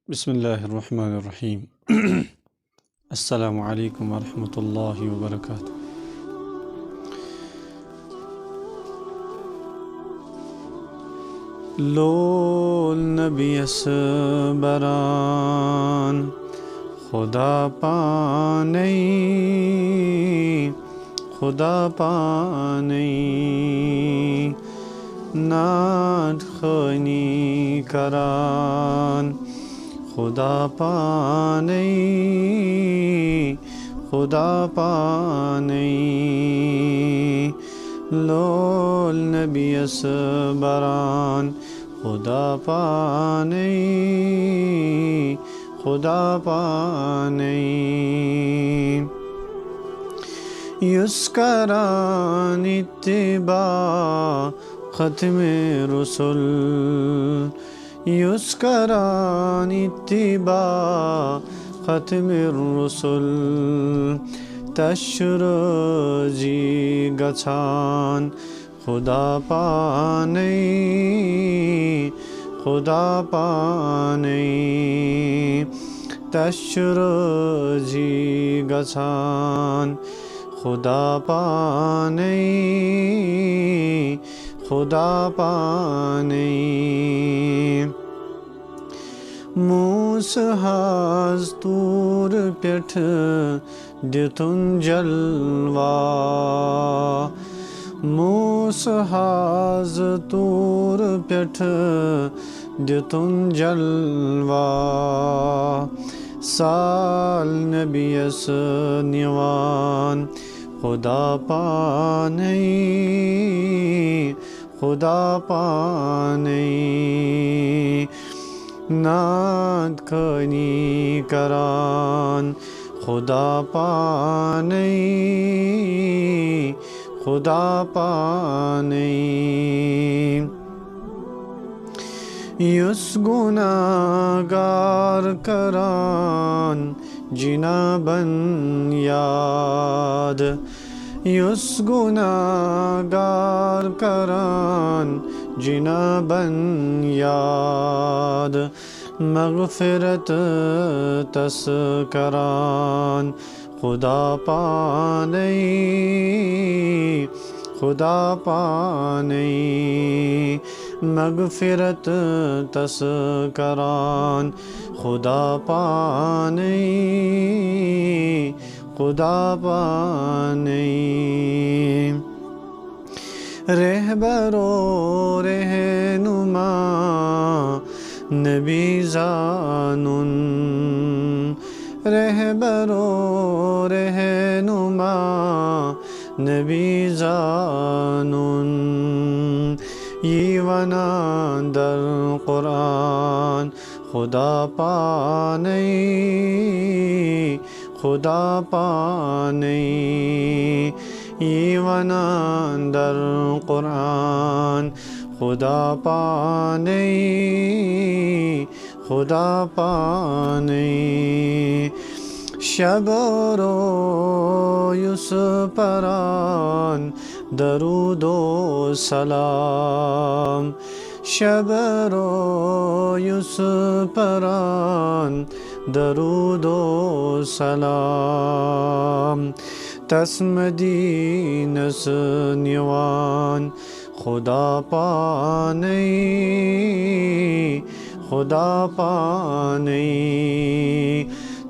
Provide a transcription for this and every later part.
बिस्मिल्लाहिर्रहमानिर्रहीम। अस्सलामु अलैकुम वरहमतुल्लाहि वबरकातुहू। लोल नबी असबरान खुदा पानई नाद खनी करान खुदा पानई लोल नबी असबरान खुदा पानई युस्करान इत्तिबा ख़त्मे रुसुल युस्करान इत्तिबा ख़त्मे रुसुल तशरजी गछान खुदा पानई तशरजी गछान खुदा पानई मूसहाज तूर पेठ दितुन जलवा मूसहाज तूर पेठ दितुन जलवा साल नबियस निवान खुदा पानई नाद खनी करान खुदा पानई युस गुनाहगार करान जिनाबन याद युस गुनाहगार करान जिनाबन याद मग़फ़िरत तस करान खुदा पानई मग़फ़िरत तस करान खुदा पानई रहबरो रहनुमा नबी ज़ानुन रहबरो रहनुमा नबी ज़ानुन यीवना दर कुरान खुदा पानई यीवना दर कुरान खुदा पानई शबरो युस परान दरूदो सलाम शबरो युस परान दरूदो सलाम तस्मदीनस निवान खुदा पानई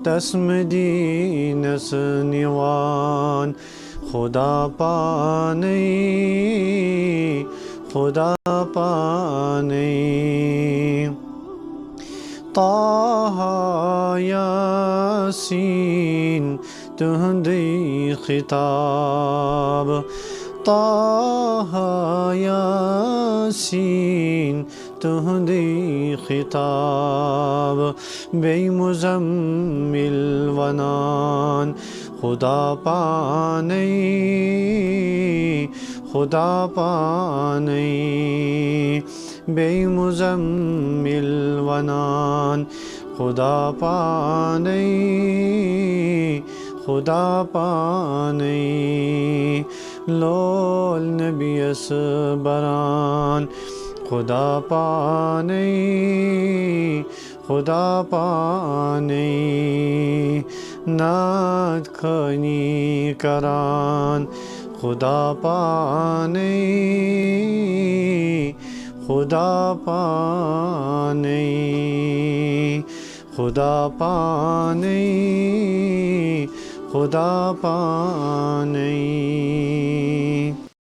तस्मदीनस निवान खुदा पानई ताहा यासीन तुहंदी खिताब ताहा यासीन तुहंदी खिताब बेमुज़म्मिल वनान खुदा पानई बेमुज़म्मिल वनान खुदा पानई लोल नबी असबरान खुदा पानई खुदा पाने नाद खनी करान खुदा पाने खुदा पाने खुदा पाने खुदा पाने